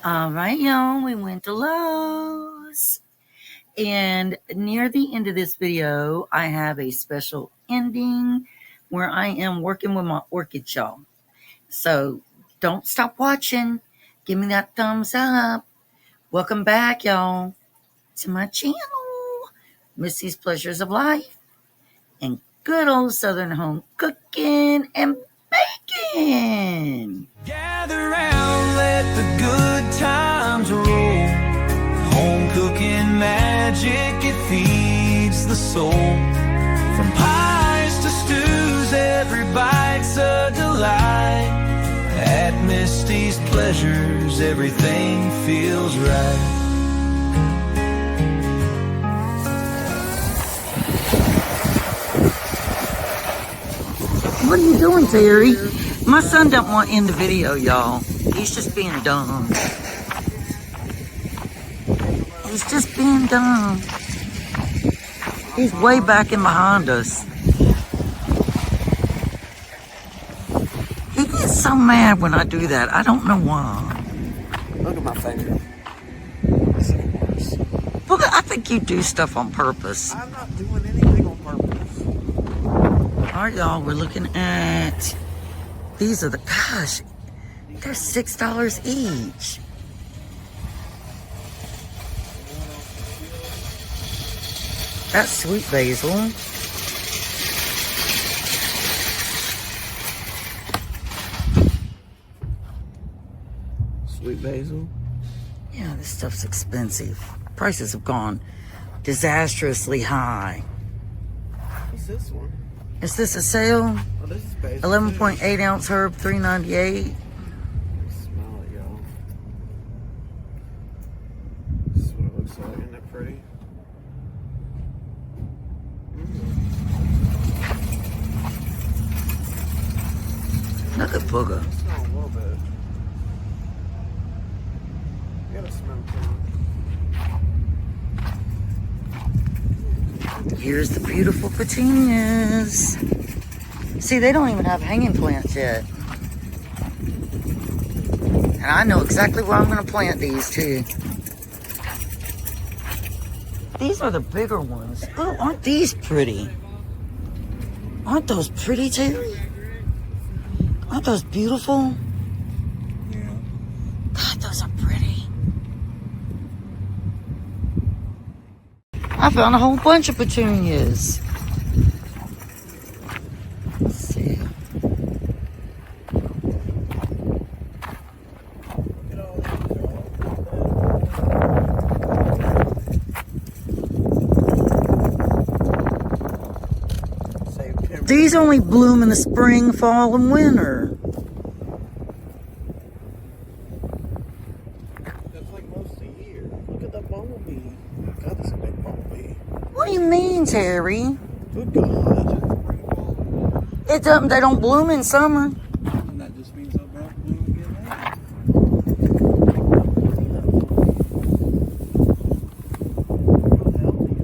All right, y'all, we went to Lowe's. And near the end of this video, I have a special ending where I am working with my orchids, y'all. So don't stop watching. Give me that thumbs up. Welcome back, y'all, to my channel. Missy's Pleasures of Life and good old Southern home cooking and baking. Gather round, let the good times roll. Home cooking magic, it feeds the soul. From pies to stews, every bite's a delight. At Misty's Pleasures, everything feels right. What are you doing, Terry? My son don't want to end the video, y'all. He's just being dumb. He's just being dumb. He's way back in behind us. He gets so mad when I do that. I don't know why. Look at my finger. Look, I think you do stuff on purpose. I'm not doing anything on purpose. All right, y'all, we're looking at, these are the, gosh, they're $6 each. That's sweet basil. Sweet basil. Yeah, this stuff's expensive. Prices have gone disastrously high. What's this one? Is this a sale? Oh, this is basil. 11.8 ounce herb, $3.98. Smell it, y'all. This is what it looks like. Isn't that pretty? Look at booger. Smell a little bit. You gotta smell it. Here's the beautiful petunias. See, they don't even have hanging plants yet. And I know exactly where I'm going to plant these too. These are the bigger ones. Oh, aren't these pretty? Aren't those pretty too? Aren't those beautiful? Yeah. God, those are pretty. I found a whole bunch of petunias. Let's see. These only bloom in the spring, fall, and winter. That's like most of the year. Look at that bumblebee. God, that's a big bumblebee. What do you mean, Terry? Good God. It doesn't. They don't bloom in summer. And that just means they'll bloom again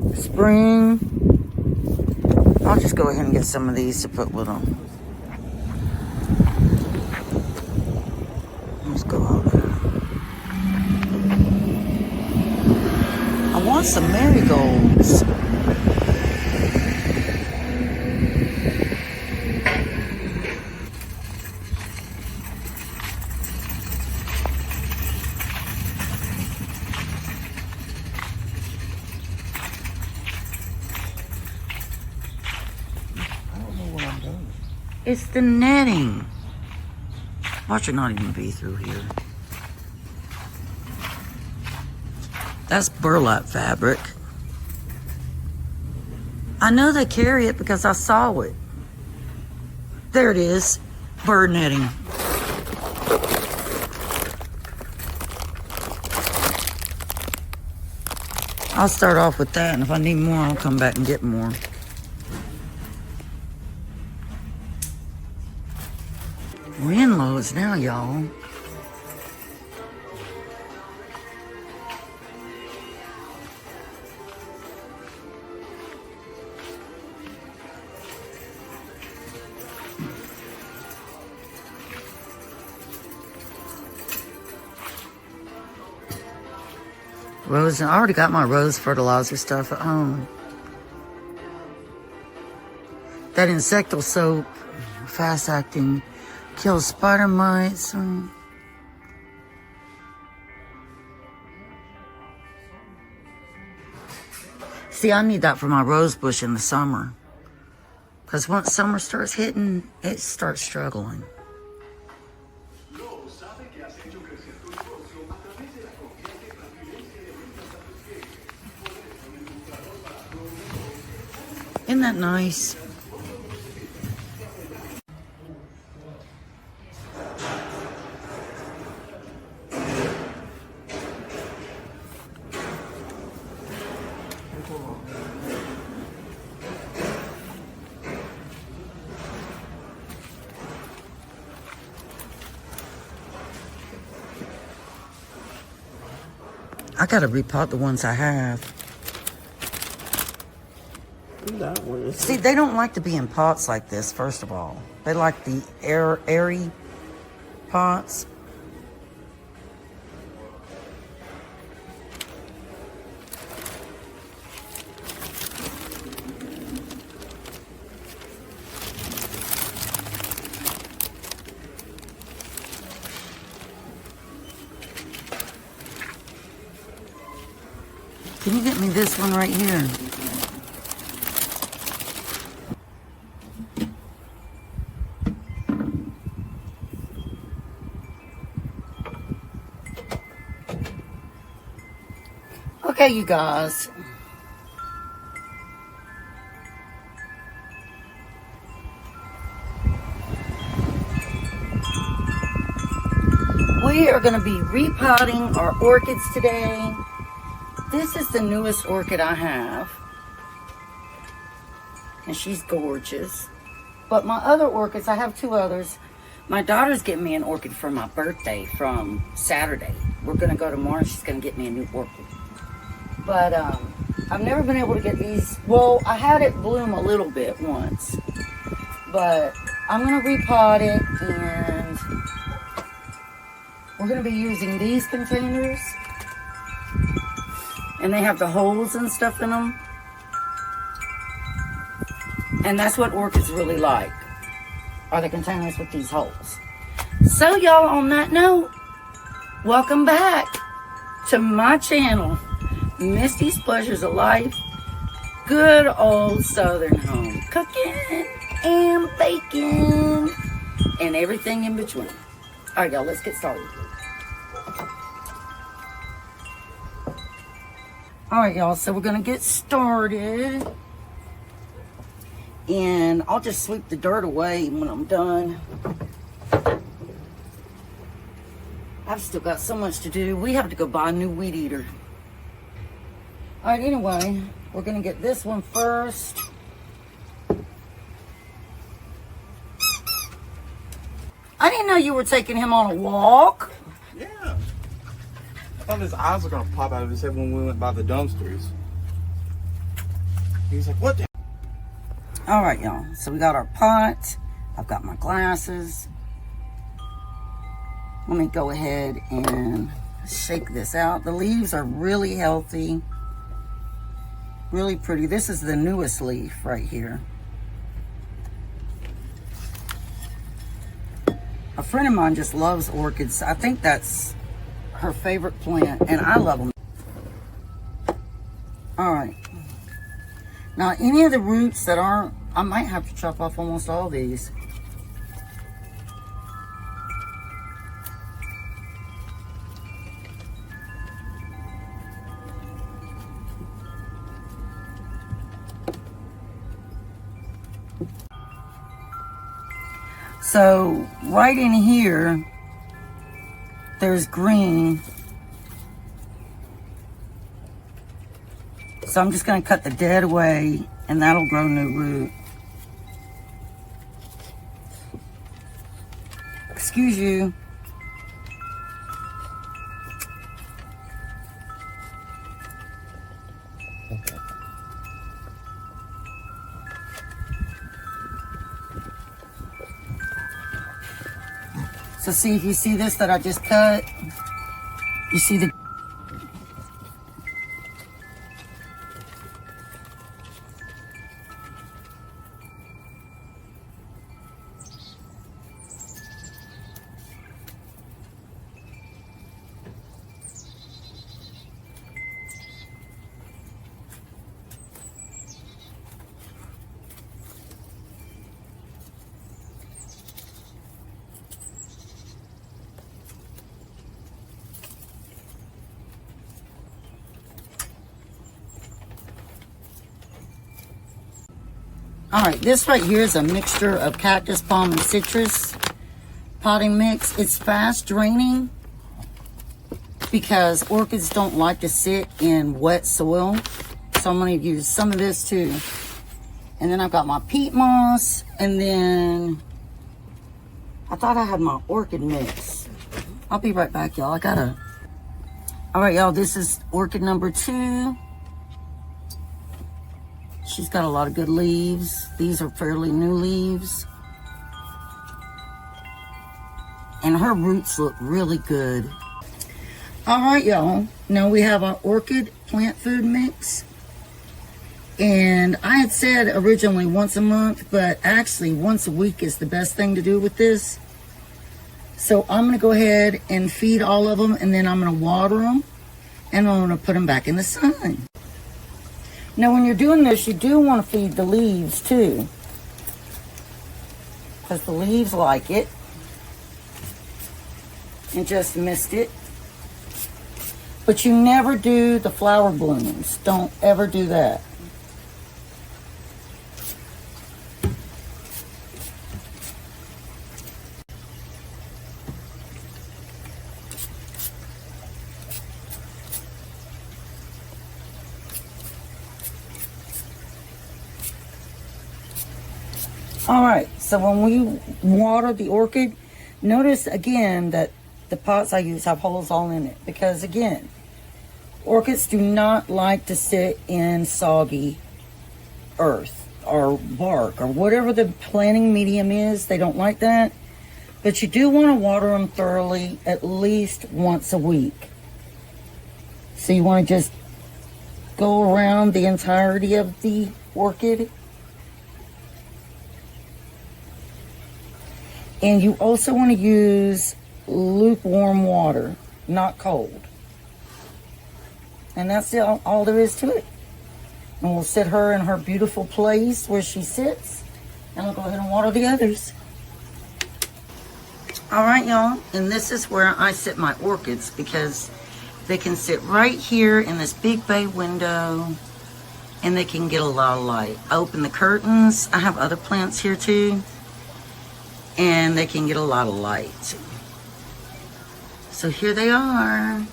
later. Spring. I'll just go ahead and get some of these to put with them. Let's go over. I want some marigolds. It's the netting. Watch it not even be through here. That's burlap fabric. I know they carry it because I saw it. There it is. Bird netting. I'll start off with that, and if I need more, I'll come back and get more. We're in Lowe's now, y'all. Rose, I already got my rose fertilizer stuff at home. That insectal soap, fast acting, kills spider mites. See, I need that for my rose bush in the summer. Because once summer starts hitting, it starts struggling. Isn't that nice? I gotta repot the ones I have. That one is. See, they don't like to be in pots like this, first of all. They like the airy pots. Can you get me this one right here? Okay, you guys. We are going to be repotting our orchids today. This is the newest orchid I have. And she's gorgeous. But my other orchids, I have two others. My daughter's getting me an orchid for my birthday from Saturday. We're going to go tomorrow. She's going to get me a new orchid. But I've never been able to get these. Well, I had it bloom a little bit once. But I'm going to repot it. And we're going to be using these containers. And they have the holes and stuff in them. And that's what orchids really like, are the containers with these holes. So y'all, on that note, welcome back to my channel, Misty's Pleasures of Life. Good old Southern home cooking and baking and everything in between. All right, y'all, let's get started. All right, y'all, so we're going to get started. And I'll just sweep the dirt away when I'm done. I've still got so much to do. We have to go buy a new weed eater. All right, anyway, we're going to get this one first. I didn't know you were taking him on a walk. Yeah. I thought his eyes were gonna pop out of his head when we went by the dumpsters. He was like, what the? All right, y'all. So we got our pot. I've got my glasses. Let me go ahead and shake this out. The leaves are really healthy. Really pretty. This is the newest leaf right here. A friend of mine just loves orchids. I think that's her favorite plant, and I love them. All right. Now, any of the roots that aren't, I might have to chop off almost all these. So, right in here, there's green. So I'm just going to cut the dead away, and that'll grow new root. Excuse you. So see, if you see this that I just cut, you see the All right, this right here is a mixture of cactus, palm, and citrus potting mix. It's fast draining because orchids don't like to sit in wet soil. So I'm going to use some of this too. And then I've got my peat moss. And then I thought I had my orchid mix. I'll be right back, y'all. All right, y'all, this is orchid number 2. She's got a lot of good leaves. These are fairly new leaves. And her roots look really good. All right, y'all. Now we have our orchid plant food mix. And I had said originally once a month, but actually once a week is the best thing to do with this. So I'm going to go ahead and feed all of them, and then I'm going to water them, and I'm going to put them back in the sun. Now when you're doing this, you do want to feed the leaves too, because the leaves like it. And just missed it. But you never do the flower blooms. Don't ever do that. All right, so when we water the orchid, notice again that the pots I use have holes all in it, because again, orchids do not like to sit in soggy earth or bark or whatever the planting medium is. They don't like that. But you do want to water them thoroughly at least once a week. So you want to just go around the entirety of the orchid. And you also want to use lukewarm water, not cold. And that's all there is to it. And we'll set her in her beautiful place where she sits, and we'll go ahead and water the others. All right, y'all, and this is where I sit my orchids, because they can sit right here in this big bay window, and they can get a lot of light. I open the curtains. I have other plants here too, and they can get a lot of light. So here they are.